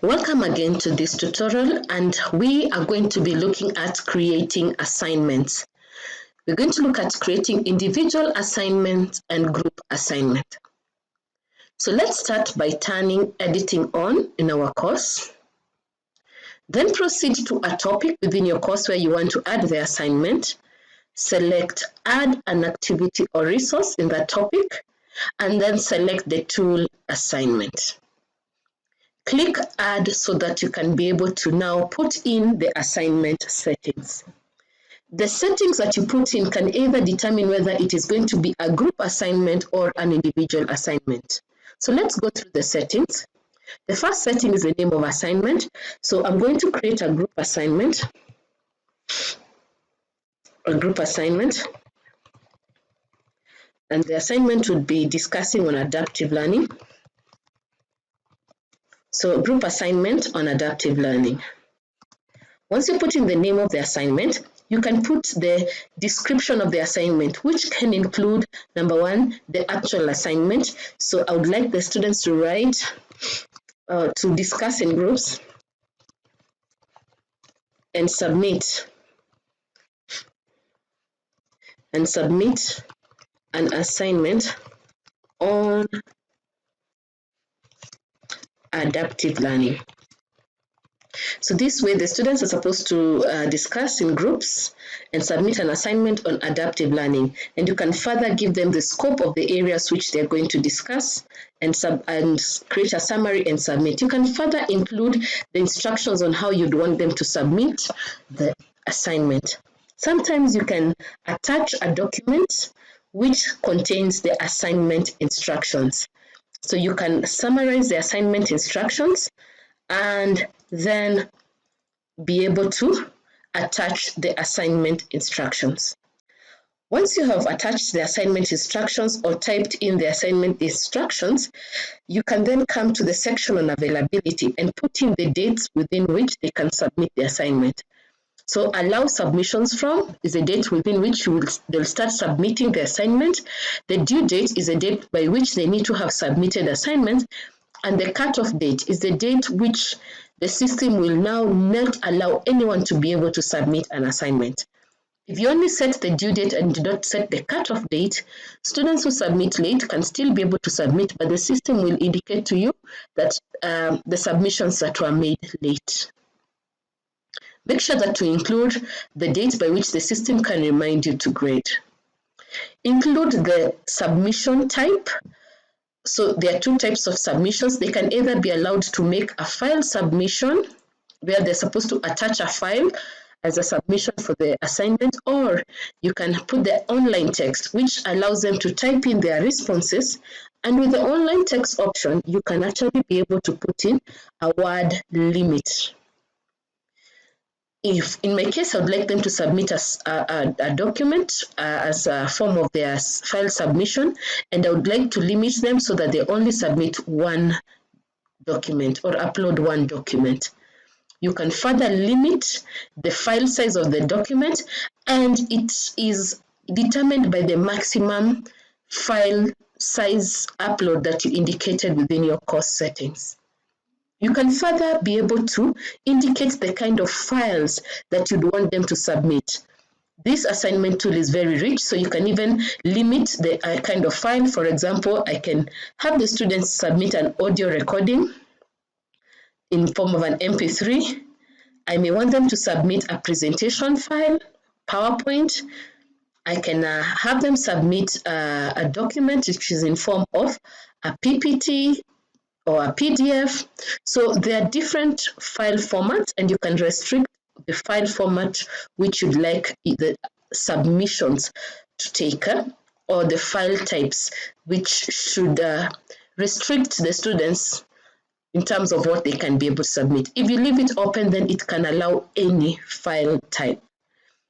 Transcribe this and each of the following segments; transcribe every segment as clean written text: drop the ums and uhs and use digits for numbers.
Welcome again to this tutorial, and we are going to be looking at creating assignments. We're going to look at creating individual assignments and group assignment. So let's start by turning editing on in our course. Then proceed to a topic within your course where you want to add the assignment. Select add an activity or resource in that topic, and then select the tool assignment. Click add so that you can be able to now put in the assignment settings. The settings that you put in can either determine whether it is going to be a group assignment or an individual assignment. So let's go through the settings. The first setting is the name of assignment. So I'm going to create a group assignment. And the assignment would be discussing on adaptive learning. So group assignment on adaptive learning. Once you put in the name of the assignment, you can put the description of the assignment, which can include, number one, the actual assignment. So I would like the students to write, to discuss in groups and submit an assignment on adaptive learning. So this way the students are supposed to discuss in groups and submit an assignment on adaptive learning, and you can further give them the scope of the areas which they're going to discuss and create a summary and submit. You can further include the instructions on how you'd want them to submit the assignment. Sometimes you can attach a document which contains the assignment instructions. So you can summarize the assignment instructions and then be able to attach the assignment instructions. Once you have attached the assignment instructions or typed in the assignment instructions, you can then come to the section on availability and put in the dates within which they can submit the assignment. So allow submissions from is a date within which they'll start submitting the assignment. The due date is a date by which they need to have submitted assignments, and the cutoff date is the date which the system will now not allow anyone to be able to submit an assignment. If you only set the due date and do not set the cutoff date, students who submit late can still be able to submit, but the system will indicate to you that the submissions that were made late. Make sure that to include the date by which the system can remind you to grade. Include the submission type. So there are two types of submissions. They can either be allowed to make a file submission where they're supposed to attach a file as a submission for the assignment, or you can put the online text, which allows them to type in their responses. And with the online text option, you can actually be able to put in a word limit. If in my case, I would like them to submit a document as a form of their file submission, and I would like to limit them so that they only submit one document or upload one document. You can further limit the file size of the document, and it is determined by the maximum file size upload that you indicated within your course settings. You can further be able to indicate the kind of files that you'd want them to submit. This assignment tool is very rich, so you can even limit the kind of file. For example, I can have the students submit an audio recording in form of an MP3. I may want them to submit a presentation file, PowerPoint. I can have them submit a document which is in form of a PPT, or a PDF. So there are different file formats, and you can restrict the file format which you'd like the submissions to take, or the file types which should restrict the students in terms of what they can be able to submit. If you leave it open, then it can allow any file type.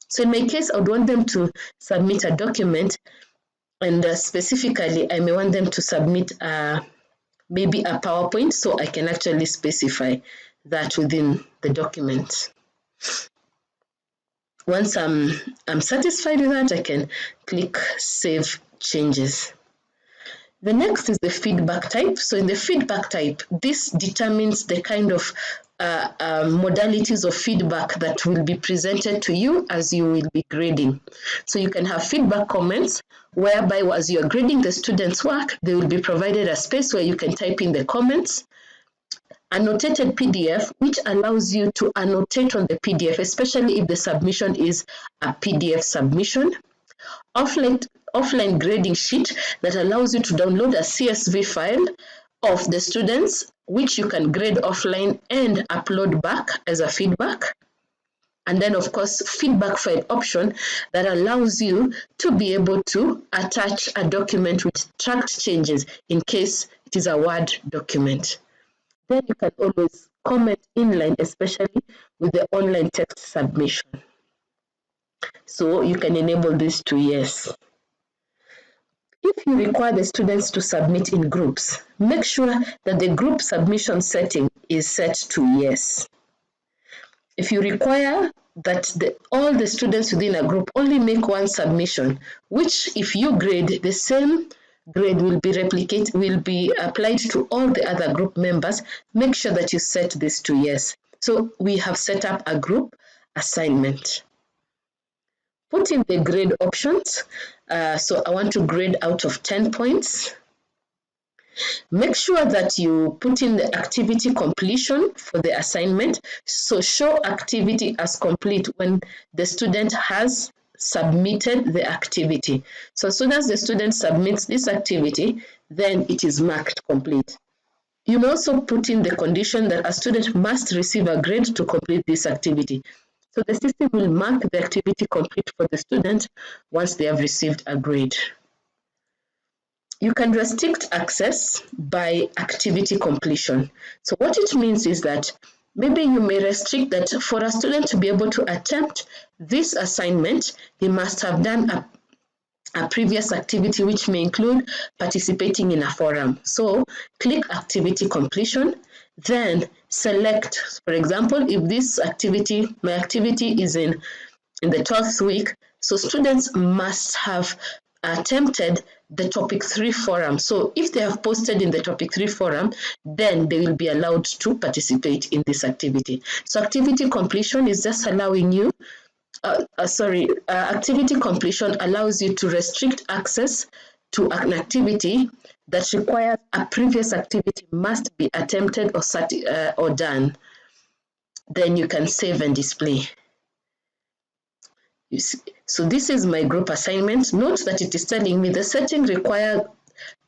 So in my case, I would want them to submit a document, and specifically, I may want them to submit maybe a PowerPoint, so I can actually specify that within the document. Once I'm satisfied with that, I can click Save Changes. The next is the feedback type. So in the feedback type, this determines the kind of modalities of feedback that will be presented to you as you will be grading. So you can have feedback comments, whereby as you are grading the students' work, they will be provided a space where you can type in the comments. Annotated PDF, which allows you to annotate on the PDF, especially if the submission is a PDF submission. Offline grading sheet that allows you to download a CSV file of the students, which you can grade offline and upload back as a feedback. And then, of course, feedback file option that allows you to be able to attach a document with tracked changes in case it is a Word document. Then you can always comment inline, especially with the online text submission. So you can enable this to yes. If you require the students to submit in groups, make sure that the group submission setting is set to yes. If you require that all the students within a group only make one submission, which if you grade, the same grade will be applied to all the other group members, make sure that you set this to yes. So we have set up a group assignment. Put in the grade options. So I want to grade out of 10 points. Make sure that you put in the activity completion for the assignment. So show activity as complete when the student has submitted the activity. So as soon as the student submits this activity, then it is marked complete. You may also put in the condition that a student must receive a grade to complete this activity. So the system will mark the activity complete for the student once they have received a grade. You can restrict access by activity completion. So what it means is that maybe you may restrict that for a student to be able to attempt this assignment, he must have done a previous activity, which may include participating in a forum. So click activity completion, then select, for example, if this activity, my activity is in the 12th week, so students must have attempted the topic 3 forum. So if they have posted in the topic 3 forum, then they will be allowed to participate in this activity. So activity completion is just allowing you, activity completion allows you to restrict access to an activity that requires a previous activity must be attempted or done. Then you can save and display. You see, so this is my group assignment. Note that it is telling me the setting required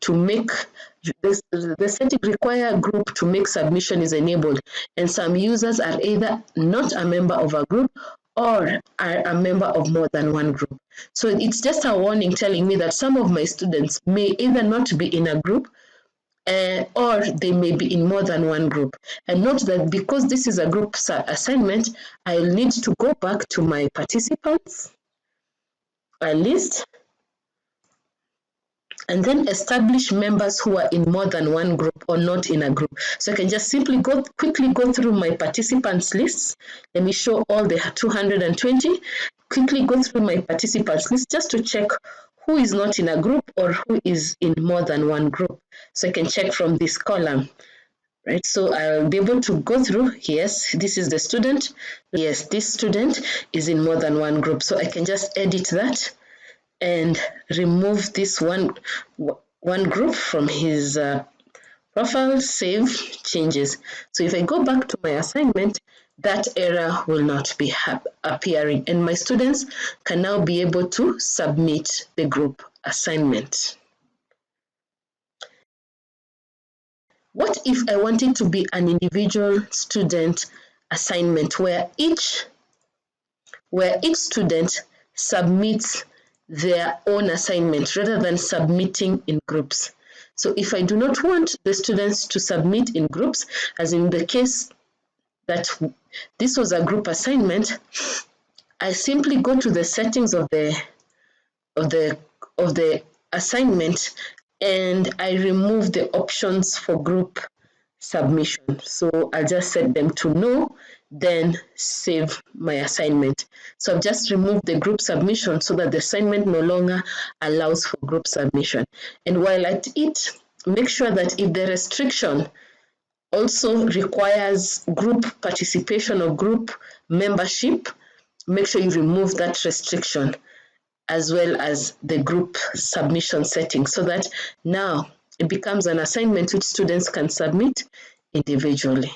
to make the setting require group to make submission is enabled, and some users are either not a member of a group or are a member of more than one group. So it's just a warning telling me that some of my students may either not be in a group or they may be in more than one group. And note that because this is a group assignment, I'll need to go back to my participants list and then establish members who are in more than one group or not in a group. So I can just simply quickly go through my participants lists. Let me show all the 220. Quickly go through my participants list just to check who is not in a group or who is in more than one group. So I can check from this column, right? So I'll be able to go through, yes, this is the student. Yes, this student is in more than one group. So I can just edit that and remove this one group from his profile, save changes. So if I go back to my assignment, that error will not be appearing, and my students can now be able to submit the group assignment. What if I want it to be an individual student assignment where each student submits their own assignment rather than submitting in groups? So if I do not want the students to submit in groups, as in the case that this was a group assignment, I simply go to the settings of the assignment and I remove the options for group submission. So I'll just set them to no. then save my assignment. So I've just removed the group submission so that the assignment no longer allows for group submission. And while at it, make sure that if the restriction also requires group participation or group membership, make sure you remove that restriction as well as the group submission setting, so that now it becomes an assignment which students can submit individually.